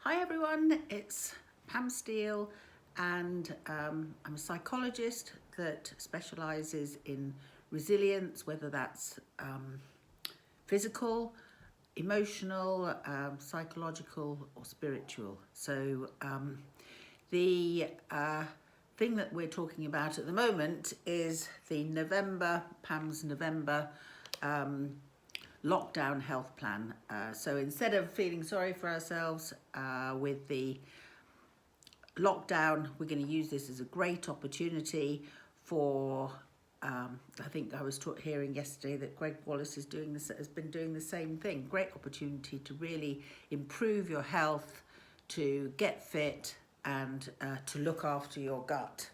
Hi everyone, it's Pam Steele and I'm a psychologist that specialises in resilience, whether that's physical, emotional, psychological or spiritual. So the thing that we're talking about at the moment is the Pam's November lockdown health plan. So instead of feeling sorry for ourselves with the lockdown, we're going to use this as a great opportunity for I think I was hearing yesterday that Greg Wallace has been doing the same thing. Great opportunity to really improve your health, to get fit and to look after your gut.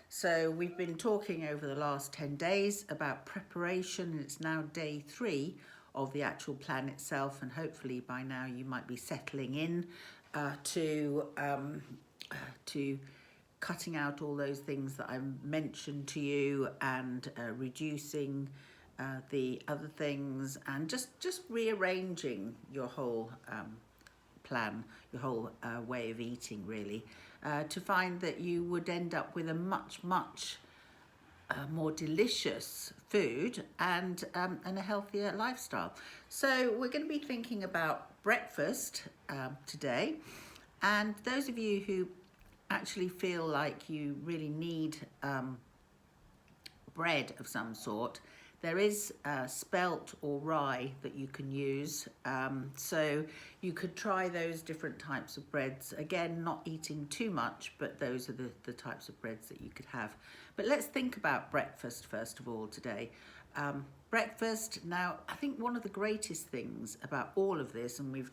So we've been talking over the last 10 days about preparation, and it's now day 3 of the actual plan itself, and hopefully by now you might be settling in to cutting out all those things that I mentioned to you and reducing the other things, and just rearranging your whole plan, your whole way of eating really, to find that you would end up with a much more delicious food and a healthier lifestyle. So we're going to be thinking about breakfast today, and those of you who actually feel like you really need bread of some sort, there is spelt or rye that you can use. So you could try those different types of breads. Again, not eating too much, but those are the types of breads that you could have. But let's think about breakfast first of all today. Breakfast, now I think one of the greatest things about all of this, and we've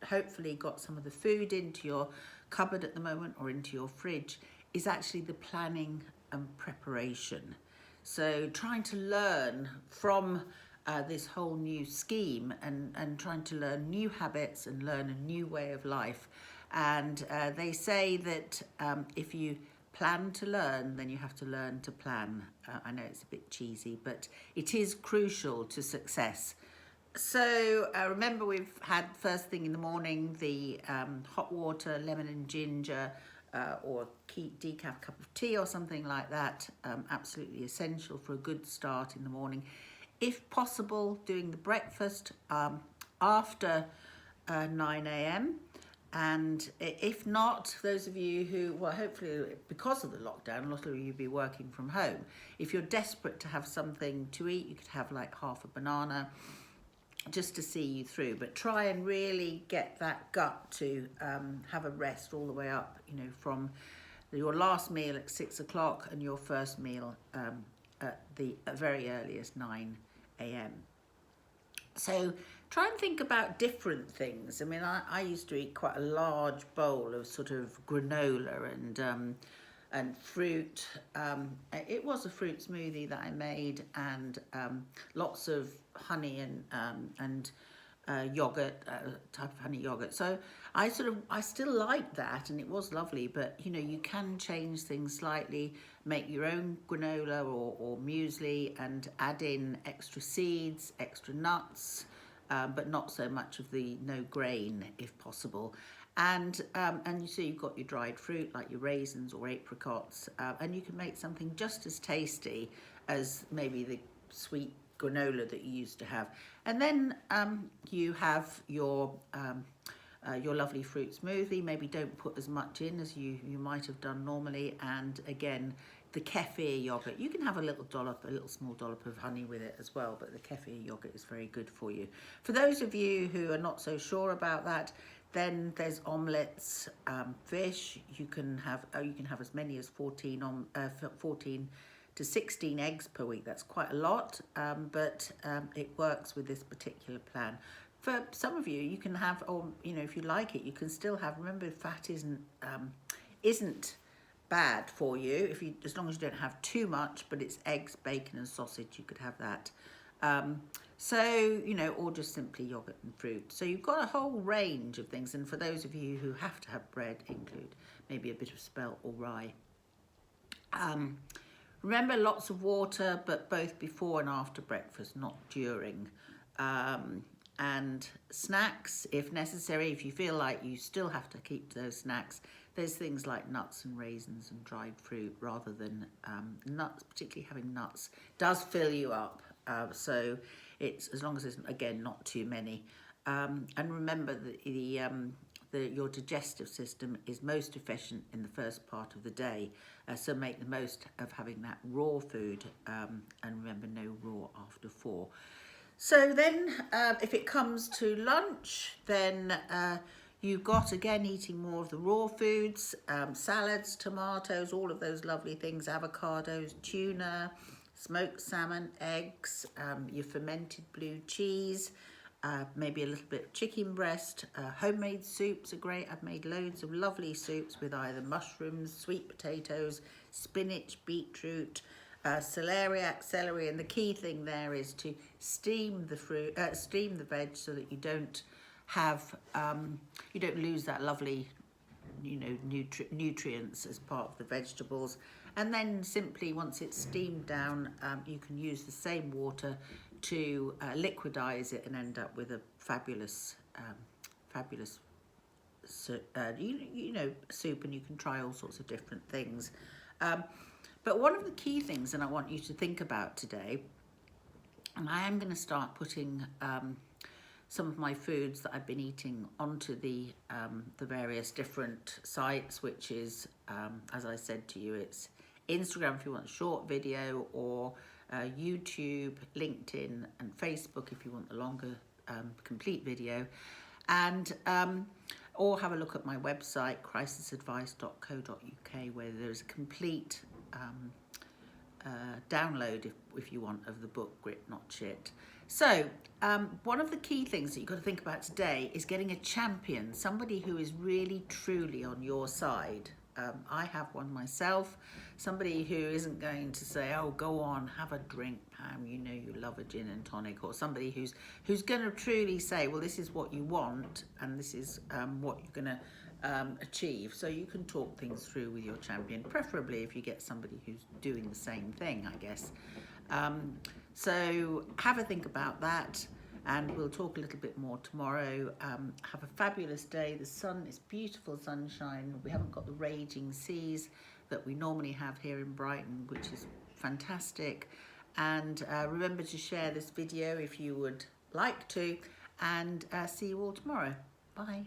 hopefully got some of the food into your cupboard at the moment or into your fridge, is actually the planning and preparation. So trying to learn from this whole new scheme and trying to learn new habits and learn a new way of life. And they say that if you plan to learn, then you have to learn to plan. I know it's a bit cheesy, but it is crucial to success. So remember, we've had first thing in the morning the hot water, lemon and ginger, or decaf cup of tea or something like that. Absolutely essential for a good start in the morning. If possible, doing the breakfast after 9 a.m. And if not, those of you who, well, hopefully because of the lockdown, a lot of you will be working from home. If you're desperate to have something to eat, you could have like half a banana just to see you through, but try and really get that gut to have a rest all the way up, from your last meal at 6 o'clock and your first meal at the very earliest 9 a.m. So try and think about different things. I mean, I used to eat quite a large bowl of sort of granola and fruit. It was a fruit smoothie that I made, and lots of honey and yogurt, type of honey yogurt. So I still like that, and it was lovely, but you can change things slightly, make your own granola or muesli and add in extra seeds, extra nuts, but not so much of the no grain if possible. And you see you've got your dried fruit like your raisins or apricots, and you can make something just as tasty as maybe the sweet granola that you used to have. And then you have your lovely fruit smoothie. Maybe don't put as much in as you might have done normally. And again, the kefir yogurt, you can have a little small dollop of honey with it as well, but the kefir yogurt is very good for you. For those of you who are not so sure about that, then there's omelettes, fish. You can have as many as 14 to 16 eggs per week. That's quite a lot, but it works with this particular plan. For some of you, you can have, or if you like it, you can still have. Remember, fat isn't bad for you as long as you don't have too much. But it's eggs, bacon, and sausage. You could have that. Or just simply yogurt and fruit. So you've got a whole range of things. And for those of you who have to have bread, include maybe a bit of spelt or rye. Remember, lots of water, but both before and after breakfast, not during. and snacks if necessary. If you feel like you still have to keep those snacks, there's things like nuts and raisins and dried fruit rather than nuts. Particularly having nuts does fill you up, so it's, as long as it's, again, not too many. And remember that your digestive system is most efficient in the first part of the day, so make the most of having that raw food, and remember, no raw after 4. So then if it comes to lunch, then you've got, again, eating more of the raw foods, salads, tomatoes, all of those lovely things, avocados, tuna, smoked salmon, eggs, your fermented blue cheese, maybe a little bit of chicken breast. Homemade soups are great. I've made loads of lovely soups with either mushrooms, sweet potatoes, spinach, beetroot, celeriac, celery, and the key thing there is to steam the veg so that you don't have you don't lose that lovely nutrients as part of the vegetables. And then simply, once it's steamed down, you can use the same water to liquidize it and end up with a fabulous soup, and you can try all sorts of different things. But one of the key things that I want you to think about today, and I am going to start putting some of my foods that I've been eating onto the various different sites, which is, as I said to you, it's Instagram if you want a short video, or YouTube, LinkedIn, and Facebook if you want the longer complete video, and or have a look at my website, crisisadvice.co.uk, where there's a complete download if you want of the book Grit Not Shit. So one of the key things that you've got to think about today is getting a champion, somebody who is really truly on your side. I have one myself, somebody who isn't going to say, oh, go on, have a drink, Pam, you know you love a gin and tonic, or somebody who's going to truly say, well, this is what you want and this is what you're going to achieve. So you can talk things through with your champion, preferably if you get somebody who's doing the same thing, I guess. So have a think about that, and we'll talk a little bit more tomorrow. Have a fabulous day. The sun is beautiful sunshine. We haven't got the raging seas that we normally have here in Brighton, which is fantastic. And remember to share this video if you would like to, and see you all tomorrow. Bye.